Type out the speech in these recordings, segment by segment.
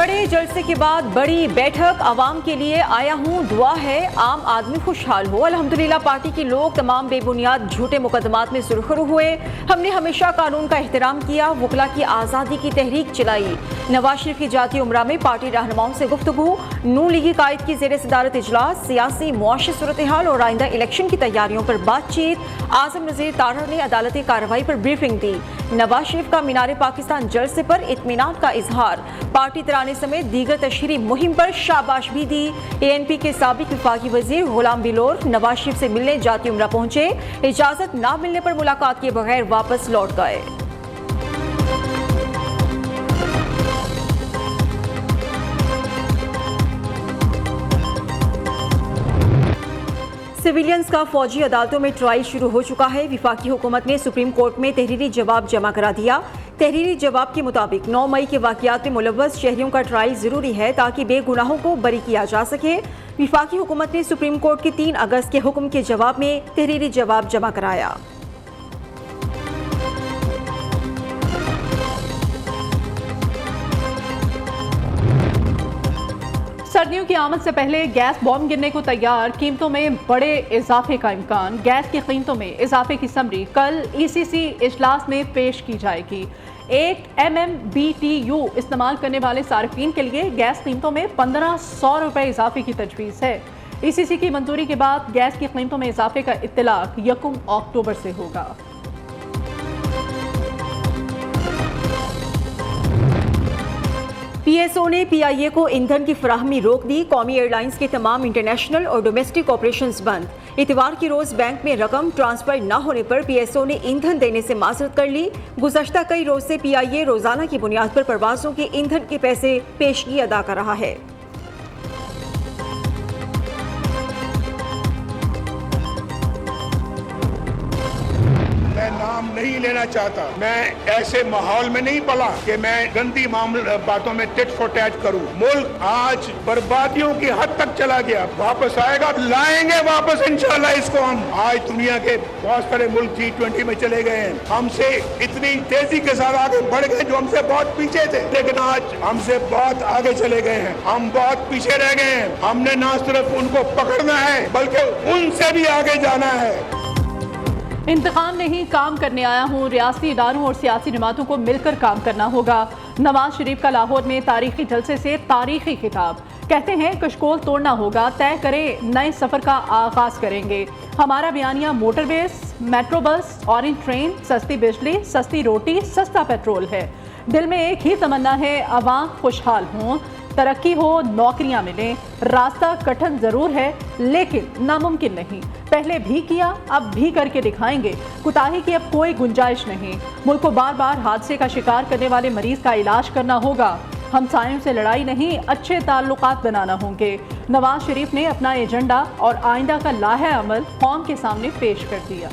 बड़े जलसे के बाद बड़ी बैठक, आवाम के लिए आया हूँ, दुआ है आम आदमी खुशहाल हो। अल्हम्दुलिल्लाह पार्टी के लोग तमाम बेबुनियाद झूठे मुकदमात में सुरखरू हुए। हमने हमेशा कानून का एहतराम किया, वकला की आज़ादी की तहरीक चलाई। नवाज शरीफ की जाती उम्रा में पार्टी रहनुमाओं से गुफ्तगू। नून लीगी कायद की ज़ेर सदारत इजलास, सियासी मुआशी सूरत हाल और आइंदा इलेक्शन की तैयारियों पर बातचीत। आज़म नज़ीर तारड़ ने अदालती कार्रवाई पर ब्रीफिंग दी। नवाज शरीफ का मीनार पाकिस्तान जलसे पर इत्मीनान का इजहार। पार्टी तराने समेत दीगर तशहीरी मुहिम पर शाबाश भी दी। ANP के साबिक विफाकी वजीर गुलाम बिलोर नवाज शरीफ से मिलने जाती उम्रा पहुंचे। इजाजत ना मिलने पर मुलाकात के बगैर वापस लौट गए। सिविलियंस का फौजी अदालतों में ट्रायल शुरू हो चुका है। विफाकी हुकूमत ने सुप्रीम कोर्ट में तहरीरी जवाब जमा करा दिया। तहरीरी जवाब के मुताबिक 9 मई के वाक़यात में मुलव्वस शहरियों का ट्रायल ज़रूरी है ताकि बेगुनाहों को बरी किया जा सके। विफाकी हुकूमत ने सुप्रीम कोर्ट के 3 अगस्त के हुक्म के जवाब में तहरीरी जवाब जमा कराया। सर्दियों की आमद से पहले गैस बॉम्ब गिरने को तैयार, कीमतों में बड़े इजाफे का इम्कान। गैस की कीमतों में इजाफे की समरी कल ECC इजलास में पेश की जाएगी। 1 MMBTU इस्तेमाल करने वाले सार्फिन के लिए गैस कीमतों में 1500 रुपये इजाफे की तजवीज़ है। ECC की मंजूरी के बाद गैस की कीमतों में इजाफे का इत्तलाक 1 अक्टूबर से होगा। PSO ने PIA को ईंधन की फराहमी रोक दी। कौमी एयरलाइंस के तमाम इंटरनेशनल और डोमेस्टिक ऑपरेशंस बंद। इतवार की रोज बैंक में रकम ट्रांसफर न होने पर PSO ने ईंधन देने से माजरत कर ली। गुज़श्ता कई रोज से PIA रोजाना की बुनियाद पर परवाजों के ईंधन के पैसे पेशगी अदा कर रहा है। नाम नहीं लेना चाहता, मैं ऐसे माहौल में नहीं पला कि मैं गंदी बातों में टिट फॉर टैट करूं। मुल्क आज बर्बादियों की हद तक चला गया, वापस आएगा, लाएंगे वापस इंशाल्लाह इसको हम। आज दुनिया के बहुत सारे मुल्क G20 में चले गए हैं, हमसे इतनी तेजी के साथ आगे बढ़ गए जो हमसे बहुत पीछे थे, लेकिन आज हमसे बहुत आगे चले गए हैं, हम बहुत पीछे रह गए हैं। हमने ना सिर्फ उनको पकड़ना है बल्कि उनसे भी आगे जाना है। इंतकाम नहीं, काम करने आया हूँ। रियासती इदारों और सियासी जमातों को मिलकर काम करना होगा। नवाज शरीफ का लाहौर में तारीखी जलसे से तारीखी खिताब। कहते हैं कशकोल तोड़ना होगा, तय करें नए सफ़र का आगाज करेंगे। हमारा बयानिया motorways, metro bus, orange train, सस्ती बिजली, सस्ती रोटी, सस्ता पेट्रोल है। दिल में एक ही तमन्ना है, अवाम खुशहाल हों, तरक्की हो, नौकरियां मिलें। रास्ता कठिन जरूर है लेकिन नामुमकिन नहीं। पहले भी किया, अब भी करके दिखाएंगे। कुताही की अब कोई गुंजाइश नहीं। मुल्क को बार बार हादसे का शिकार करने वाले मरीज का इलाज करना होगा। हमसायों से लड़ाई नहीं, अच्छे ताल्लुकात बनाना होंगे। नवाज शरीफ ने अपना एजेंडा और आइंदा का लाहे अमल कौम के सामने पेश कर दिया।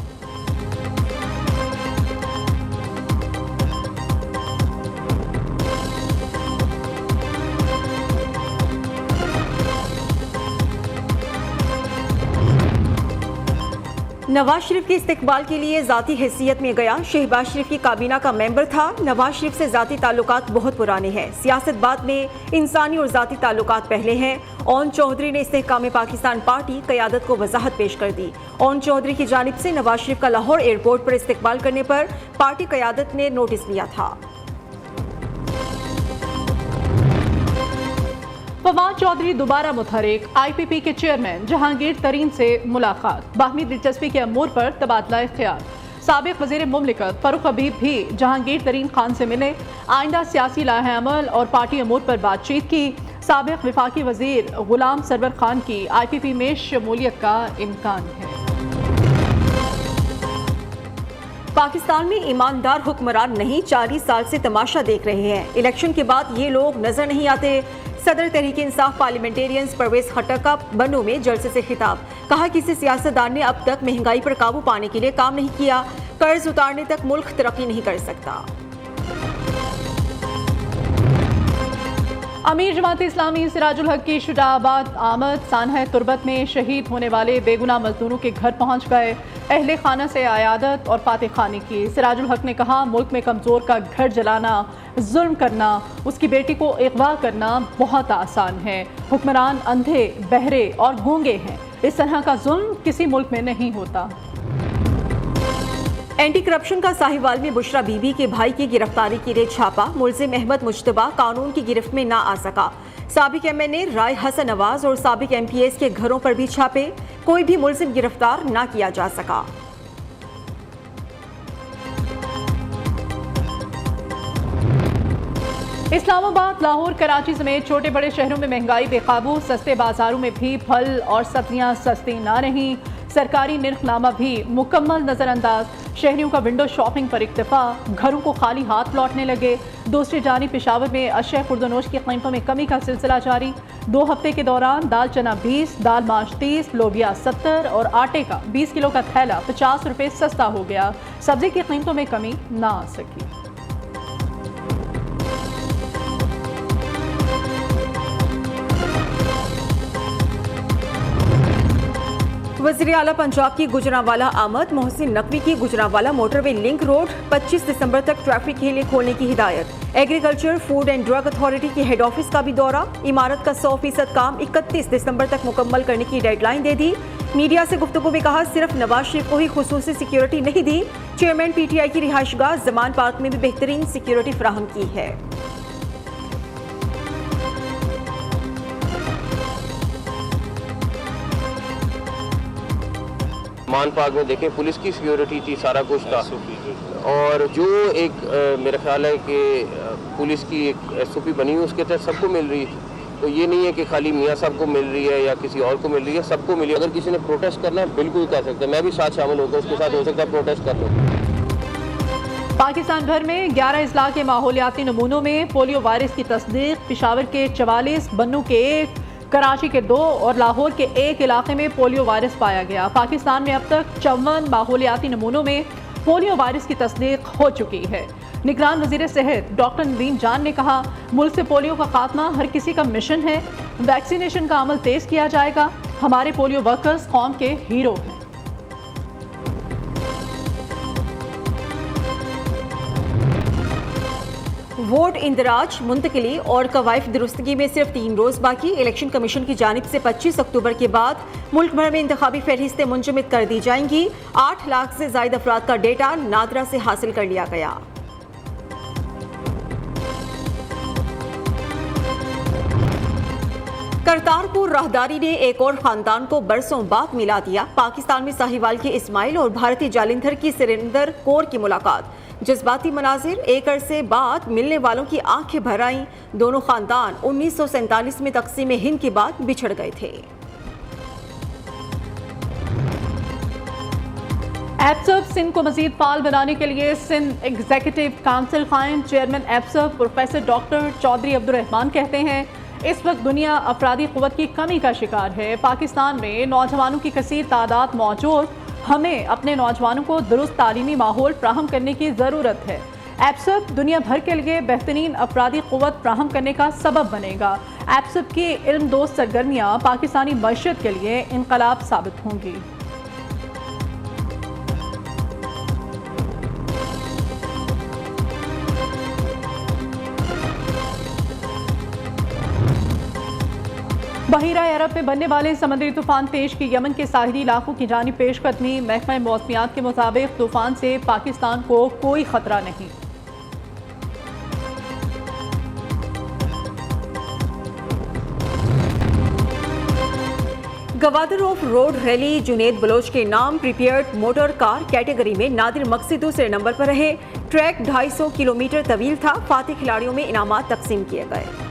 नवाज शरीफ के इस्तकबाल के लिए ज़ाती हैसियत में गया। शहबाज शरीफ की काबीना का मेंबर था। नवाज शरीफ से ज़ाती ताल्लुकात बहुत पुराने हैं। सियासत बाद में, इंसानी और ज़ाती ताल्लुकात पहले हैं। ओन चौधरी ने इस्तेहकाम पाकिस्तान पार्टी क़यादत को वजाहत पेश कर दी। ओन चौधरी की जानिब से नवाज शरीफ का लाहौर एयरपोर्ट पर इस्तकबाल करने पर पार्टी क़यादत ने नोटिस लिया था। फवाद चौधरी दोबारा मुतहरिक। IPP के चेयरमैन जहांगीर तरीन से मुलाकात। बाहमी दिलचस्पी के अमूर पर तबादला इख्तियार। साबिक वज़ीर मुमलिकत फ़ारूक हबीब भी जहांगीर तरीन खान से मिले। आइंदा सियासी लाहे अमल और पार्टी अमूर पर बातचीत की। साबिक विफाकी वज़ीर गुलाम सरवर खान की IPP में शमूलियत का इम्कान है। पाकिस्तान में ईमानदार हुक्मरान नहीं, 40 साल से तमाशा देख रहे हैं। इलेक्शन के बाद ये लोग नजर नहीं आते। सदर तहरीक इंसाफ पार्लियामेंटेरियंस परवेज खट्टर का बनू में जलसे से खिताब। कहा किसी सियासतदान ने अब तक महंगाई पर काबू पाने के लिए काम नहीं किया, कर्ज उतारने तक मुल्क तरक्की नहीं कर सकता। अमीर जमात इस्लामी सिराजुल हक की शुजाबाद आमद सानहा तुर्बत में शहीद होने वाले बेगुनाह मजदूरों के घर पहुंच गए। अहले खाना से आयादत और फातह खानी की। सिराजुल हक ने कहा, मुल्क में कमज़ोर का घर जलाना, जुल्म करना, उसकी बेटी को अगवा करना बहुत आसान है। हुक्मरान अंधे, बहरे और गूंगे हैं। इस तरह का जुल्म किसी मुल्क में नहीं होता। एंटी करप्शन का साहिवाल में बुशरा बीबी के भाई की गिरफ्तारी के लिए छापा। मुलजिम अहमद मुश्तबा कानून की गिरफ्त में ना आ सका। साबिक एमएनए राय हसन नवाज और साबिक एमपीएस के घरों पर भी छापे, कोई भी मुलजिम गिरफ्तार ना किया जा सका। इस्लामाबाद, लाहौर, कराची समेत छोटे बड़े शहरों में महंगाई बेकाबू। सस्ते बाजारों में भी फल और सब्जियां सस्ती ना रहीं। सरकारी निर्खनामा भी मुकम्मल नजरअंदाज। शहरियों का विंडो शॉपिंग पर इक्तफा, घरों को खाली हाथ लौटने लगे। दूसरी जानिब पेशावर में अशय खुर्दनोश की कीमतों में कमी का सिलसिला जारी। 2 हफ्ते के दौरान दाल चना 20, दाल माश 30, लोबिया 70 और आटे का 20 किलो का थैला 50 रुपये सस्ता हो गया। सब्जी की कीमतों में कमी ना आ सकी। वज़ीर आला पंजाब की गुजरांवाला आमद। मोहसिन नकवी की गुजरांवाला मोटरवे लिंक रोड 25 दिसंबर तक ट्रैफिक के लिए खोलने की हिदायत। Agriculture, food and drug authority के हेड ऑफिस का भी दौरा। इमारत का 100% काम 31 दिसंबर तक मुकम्मल करने की डेडलाइन दे दी। मीडिया से गुफ्तगू में कहा, सिर्फ नवाज शरीफ को ही खुसूसी सिक्योरिटी नहीं दी, चेयरमैन पीटीआई की रिहाइशगाह जमान पार्क में भी बेहतरीन सिक्योरिटी फराहम की है। मान पार्क में देखें, पुलिस की सिक्योरिटी थी, सारा कुछ था। और जो एक मेरा ख्याल है कि पुलिस की एक एसओपी बनी हुई, उसके तहत सबको मिल रही है। तो ये नहीं है कि खाली मियाँ साहब को मिल रही है या किसी और को मिल रही है, सबको मिली। अगर किसी ने प्रोटेस्ट करना है बिल्कुल कर सकते हैं, मैं भी साथ शामिल होकर उसके साथ हो सकता है प्रोटेस्ट कर लूँ। पाकिस्तान भर में 11 अजला के माहौलियाती नमूनों में पोलियो वायरस की तस्दीक। पेशावर के 44, बन्नू के 1, कराची के 2 और लाहौर के 1 इलाके में पोलियो वायरस पाया गया। पाकिस्तान में अब तक 54 माहौलियाती नमूनों में पोलियो वायरस की तस्दीक हो चुकी है। निगरान वजीर सेहत डॉक्टर नदीम जान ने कहा, मुल्क से पोलियो का खात्मा हर किसी का मिशन है। वैक्सीनेशन का अमल तेज किया जाएगा। हमारे पोलियो वर्कर्स कौम के हीरो हैं। वोट इंदराज, मुंतकिली और कवायद दुरुस्तगी में सिर्फ 3 रोज बाकी। इलेक्शन कमीशन की जानिब से 25 अक्टूबर के बाद मुल्क भर में इंतखाबी फहरिस्तें मुंजमद कर दी जाएंगी। 8 लाख से ज्यादा अफराद का डेटा नादरा से हासिल कर लिया गया। करतारपुर राहदारी ने एक और खानदान को बरसों बाद मिला दिया। पाकिस्तान में साहिवाल के इस्माइल और भारतीय जालिंधर की सुरेंदर कौर की मुलाकात। जज्बाती मनाजिर, एक अरसे बाद मिलने वालों की आंखें भर आईं। दोनों खानदान 1947 में तकसीम हिंद के बाद बिछड़ गए थे। एप्सब सिंध को मजीद फाल बनाने के लिए सिंध एग्जीक्यूटिव काउंसिल कायम। चेयरमैन एप्सब प्रोफेसर डॉक्टर चौधरी अब्दुर्रहमान कहते हैं, इस वक्त दुनिया अफरादी क़ुव्वत की कमी का शिकार है। पाकिस्तान में नौजवानों की कसीर तादाद मौजूद। हमें अपने नौजवानों को दुरुस्त तालीमी माहौल फ्राहम करने की ज़रूरत है। एप्सब दुनिया भर के लिए बेहतरीन अफरादी क़ुव्वत फ्राहम करने का सबब बनेगा। एप्सब की इल्म दोस्त सरगर्मियाँ पाकिस्तानी मईशत के लिए इनकलाब साबित होंगी। बहीरा अरब में बनने वाले समुद्री तूफान तेश की यमन के साहिली इलाकों की जानिब पेशकदमी। महकमा मौसमियात के मुताबिक तूफान से पाकिस्तान को कोई खतरा नहीं। Gwadar off road rally Junaid Baloch के नाम प्रीपेयर्ड मोटर कार कैटेगरी में नादिर मक्सी दूसरे नंबर पर रहे। ट्रैक 250 किलोमीटर तवील था। फातिह खिलाड़ियों में इनामात तकसीम किए गए।